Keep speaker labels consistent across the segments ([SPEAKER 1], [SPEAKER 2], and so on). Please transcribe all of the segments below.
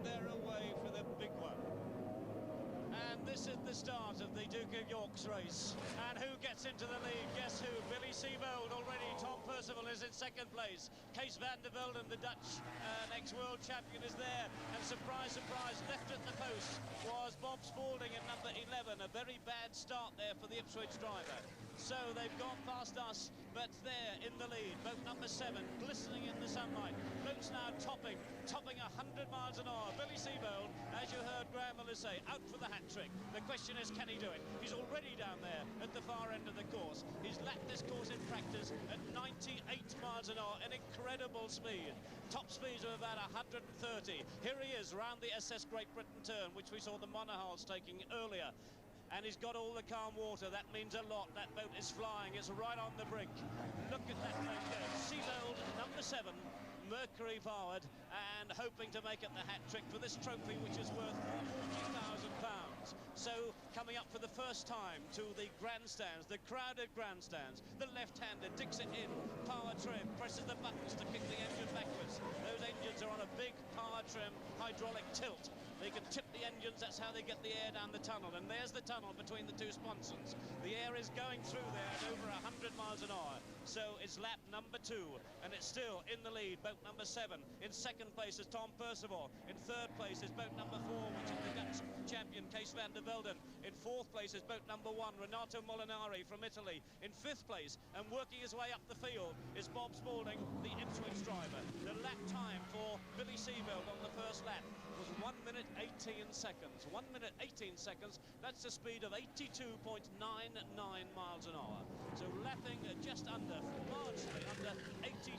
[SPEAKER 1] and they're away for the big one. And this is the start of the Duke of York's race. And who gets into the lead? Guess who? Billy Seabold already. Tom Percival is in second place. Kees van der Velden, the Dutch ex-world champion, is there. And surprise, surprise, left at the post was Bob Spalding in number 11. A very bad start there for the Ipswich driver. So they've gone past us, but they're in the lead. Boat number 7, glistening in the sunlight. Boat's now topping 100 miles an hour. Billy Seabold, as you heard Graham Miller say, out for the hat trick. The question is, can he do it? He's already down there at the far end of the course. He's lapped this course in practice at 98 miles an hour, an incredible speed. Top speeds of about 130. Here he is round the SS Great Britain turn, which we saw the Monahals taking earlier. And he's got all the calm water. That means a lot. That boat is flying. It's right on the brink. Look at that boat go. Seabold, number 7, Mercury powered, and hoping to make it the hat trick for this trophy, which is worth £40,000. So coming up for the first time to the grandstands, the crowded grandstands, the left-hander digs it in, power trim, presses the buttons to kick the engine backwards. Those engines are on a big power trim hydraulic tilt. They can tip the engines, that's how they get the air down the tunnel. And there's the tunnel between the two sponsons. The air is going through there at over 100 miles an hour. So it's lap number 2, and it's still in the lead. Boat number 7. In second place is Tom Percival. In third place is boat number 4, which is the Dutch champion, Kees van der Velden. In fourth place is boat number 1, Renato Molinari from Italy. In fifth place, and working his way up the field, is Bob Spalding, the Ipswich driver. The lap time for Billy Seabold on the first lap was 1 minute 18 seconds. 1 minute 18 seconds, that's a speed of 82.99 miles an hour. So lapping just under, marginally under 83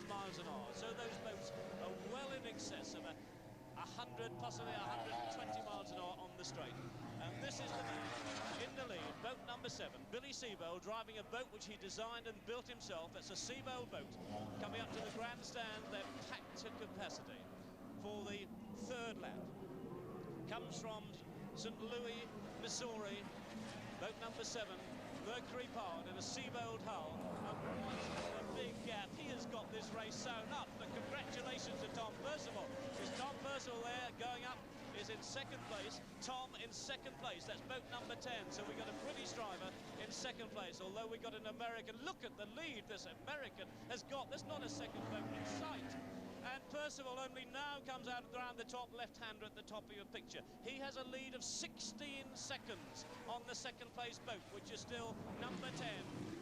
[SPEAKER 1] miles an hour. So those boats are well in excess of 100, possibly 120 miles an hour on the straight. And this is the man in the lead, boat number 7, Billy Seabold, driving a boat which he designed and built himself. It's a Seabold boat. Coming up to the grandstand, they're packed to capacity for the third lap. Comes from St. Louis, Missouri, boat number 7, Mercury powered in a Seabold hull, and what a big gap. He has got this race sewn up, but congratulations to Tom Percival. Is Tom Percival there going up? Is in second place. Tom in second place. That's boat number 10. So we got a British driver in second place, although we got an American. Look at the lead this American has got. There's not a second boat in sight. And Percival only now comes out around the top, left-hander at the top of your picture. He has a lead of 16 seconds on the second place boat, which is still number 10,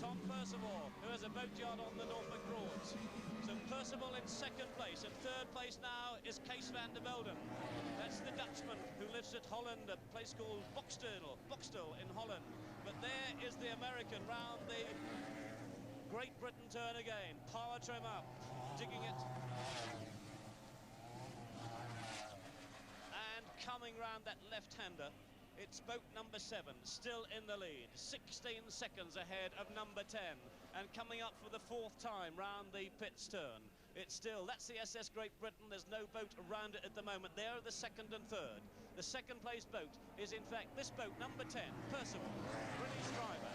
[SPEAKER 1] Tom Percival, who has a boat yard on the Norfolk Broads. So Percival in second place. In third place now is Kees van der Velden. That's the Dutchman who lives at Holland, a place called Boxtel in Holland. But there is the American round the Great Britain turn again. Power trim up, digging it. And coming round that left-hander, it's boat number 7, still in the lead, 16 seconds ahead of number 10, and coming up for the fourth time round the pits turn. It's still, that's the SS Great Britain, there's no boat around it at the moment. They are the second and third. The second place boat is in fact this boat, number 10, Percival, British driver.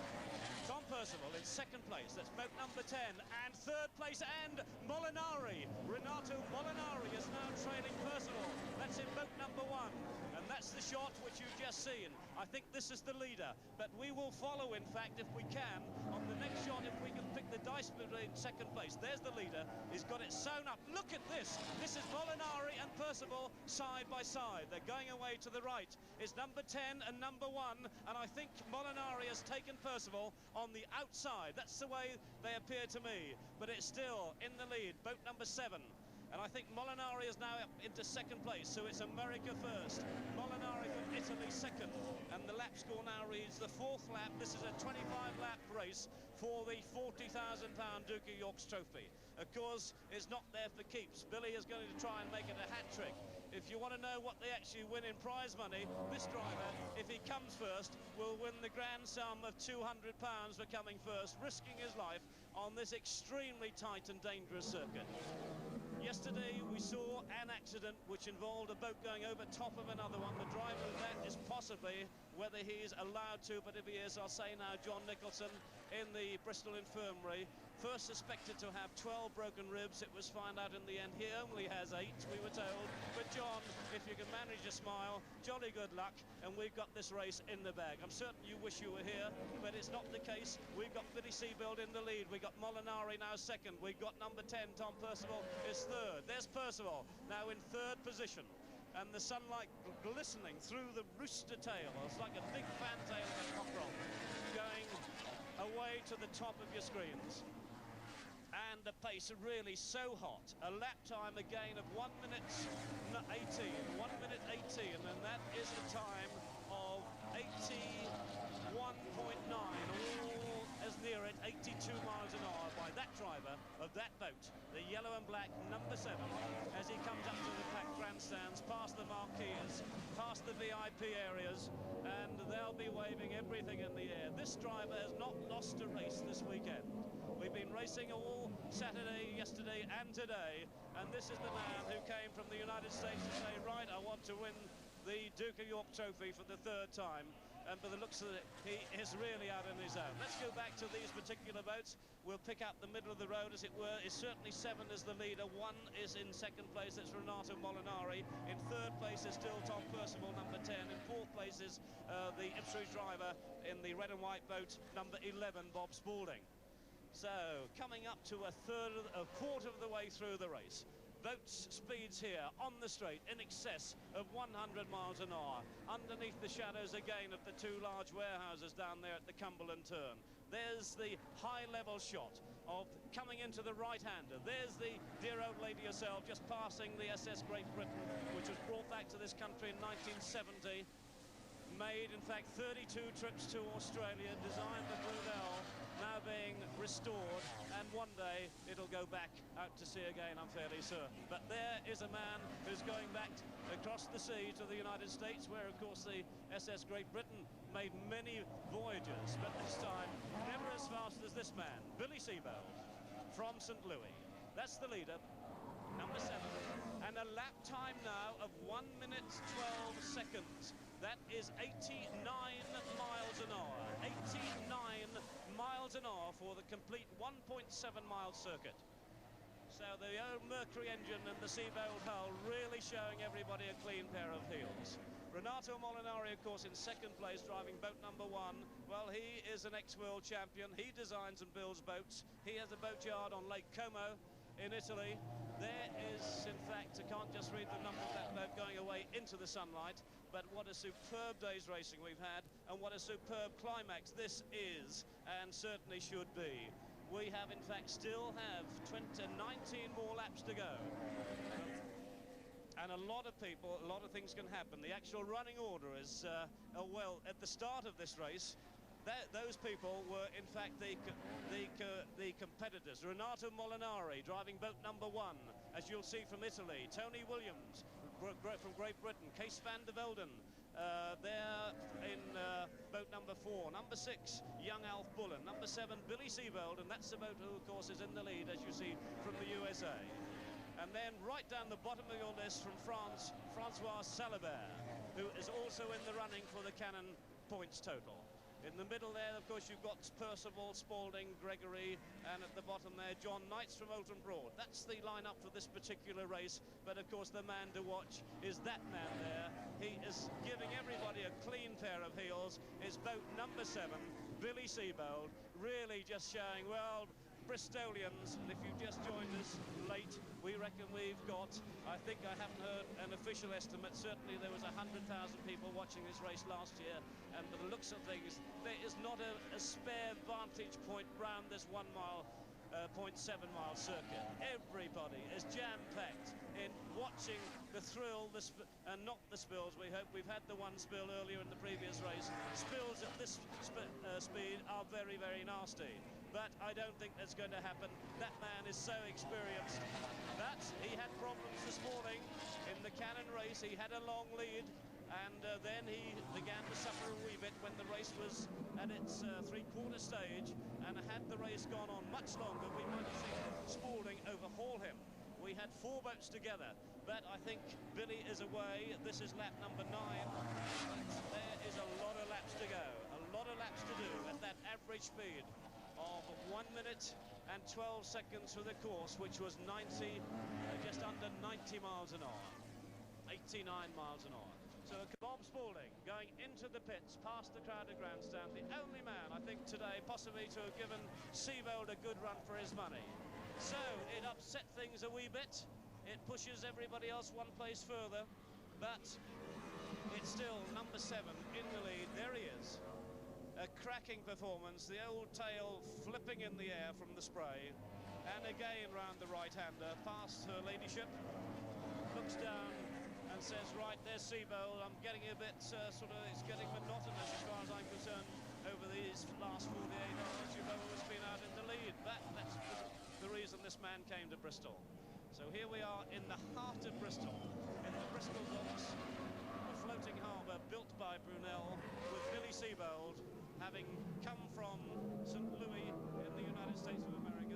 [SPEAKER 1] Tom Percival in second place, that's boat number 10, and third place, and Molinari. Renato Molinari is now trailing Percival. That's in boat number 1, and that's the shot which you've just seen. I think this is the leader, but we will follow, in fact, if we can, on the next shot, if we can pick the dice in second place. There's the leader. He's got it sewn up. Look at this. This is Molinari and Percival side by side. They're going away to the right. It's number 10 and number 1, and I think Molinari has taken Percival on the outside. That's the way they appear to me, but it's still in the lead, boat number 7. And I think Molinari is now up into second place, so it's America first. Molinari from Italy second, and the lap score now reads the fourth lap. This is a 25-lap race for the £40,000 Duke of York's trophy. Of course, it's not there for keeps. Billy is going to try and make it a hat trick. If you want to know what they actually win in prize money, this driver, if he comes first, will win the grand sum of £200 for coming first, risking his life on this extremely tight and dangerous circuit. Yesterday we saw an accident which involved a boat going over top of another one. The driver of that is possibly whether he's allowed to, but if he is, I'll say now, John Nicholson in the Bristol Infirmary, first suspected to have 12 broken ribs. It was found out in the end he only has 8, we were told. But John, if you can manage a smile, jolly good luck, and we've got this race in the bag. I'm certain you wish you were here, but it's not the case. We've got Billy Seabuild in the lead. We've got Molinari now second. We've got number 10, Tom Percival, is third. There's Percival now in third position, and the sunlight glistening through the rooster tail. It's like a big fantail of a cockerel going away to the top of your screens. And the pace really so hot. A lap time again of 1 minute 18, 1 minute 18, and that is a time of 81.9, all as near it 82 miles an hour by that driver of that boat, the yellow and black number 7, as he comes up to the packed grandstands, past the marquees, past the VIP areas, and they'll be waving everything in the air. This driver has not lost a race this weekend. We've been racing all Saturday, yesterday and today, and this is the man who came from the United States to say, right, I want to win the Duke of York trophy for the 3rd time, and by the looks of it, he is really out on his own. Let's go back to these particular boats. We'll pick up the middle of the road, as it were. It's certainly 7 is the leader. 1 is in second place, that's Renato Molinari. In 3rd place is still Tom Percival, number 10. In 4th place is the Ipswich driver in the red and white boat, number 11, Bob Spaulding. So, coming up to a quarter of the way through the race. Boats speeds here on the straight in excess of 100 miles an hour. Underneath the shadows again of the 2 large warehouses down there at the Cumberland turn. There's the high-level shot of coming into the right-hander. There's the dear old lady herself just passing the SS Great Britain, which was brought back to this country in 1970. Made, in fact, 32 trips to Australia, designed for Brunel, now being restored, and one day it'll go back out to sea again, I'm fairly certain. But there is a man who's going back across the sea to the United States, where, of course, the SS Great Britain made many voyages, but this time never as fast as this man, Billy Seabuild, from St. Louis. That's the leader, number 7, and a lap time now of 1 minute 12 seconds. That is 89 miles an hour. 89 miles an hour for the complete 1.7-mile circuit. So the old Mercury engine and the Seabuild hull really showing everybody a clean pair of heels. Renato Molinari, of course, in second place, driving boat number 1. Well, he is an ex-world champion. He designs and builds boats. He has a boatyard on Lake Como in Italy. There is, in fact, I can't just read the number of that boat going away into the sunlight, but what a superb day's racing we've had, and what a superb climax this is, and certainly should be. We have, in fact, still have 19 more laps to go. And a lot of people, a lot of things can happen. The actual running order is, well, at the start of this race, those people were, in fact, the competitors. Renato Molinari driving boat number 1, as you'll see from Italy. Tony Williams from Great Britain. Kees van der Velden there in boat number 4. Number 6, young Alf Bullen. Number 7, Billy Seabuild, and that's the boat who, of course, is in the lead, as you see from the USA. And then right down the bottom of your list from France, Francois Salabert, who is also in the running for the Cannon points total. In the middle there, of course, you've got Percival, Spaulding, Gregory, and at the bottom there, John Knights from Oulton Broad. That's the lineup for this particular race, but of course the man to watch is that man there. He is giving everybody a clean pair of heels. It's boat number 7, Billy Seabuild, really just showing, well, Bristolians, and if you've just joined us late, we reckon we've got, I think I haven't heard an official estimate, certainly there was 100,000 people watching this race last year, and by the looks of things, there is not a spare vantage point round this 1 mile, 0.7-mile circuit. Everybody is jam-packed in watching the thrill, and not the spills. We hope we've had the one spill earlier in the previous race. Spills at this speed are very, very nasty. But I don't think that's going to happen. That man is so experienced. But he had problems this morning in the Cannon race. He had a long lead, and then he began to suffer a wee bit when the race was at its three-quarter stage, and had the race gone on much longer, we might have seen Spaulding overhaul him. We had 4 boats together. but I think Billy is away. This is lap number 9. There is a lot of laps to go, a lot of laps to do at that average speed of 1 minute and 12 seconds for the course, which was 90, just under 90 miles an hour, 89 miles an hour. So Bob Spaulding going into the pits past the crowded grandstand, the only man I think today possibly to have given Seabold a good run for his money. So it upset things a wee bit. It pushes everybody else one place further, but it's still number 7 in the lead. There he is. A cracking performance, the old tail flipping in the air from the spray, and again round the right-hander past her ladyship, looks down and says, right, there's Seabold. I'm getting a bit it's getting monotonous as far as I'm concerned over these last 48 hours. You've always been out in the lead, but that's the reason this man came to Bristol. So here we are in the heart of Bristol, in the Bristol Docks, a floating harbour built by Brunel, with Billy Seabold having come from St. Louis in the United States of America.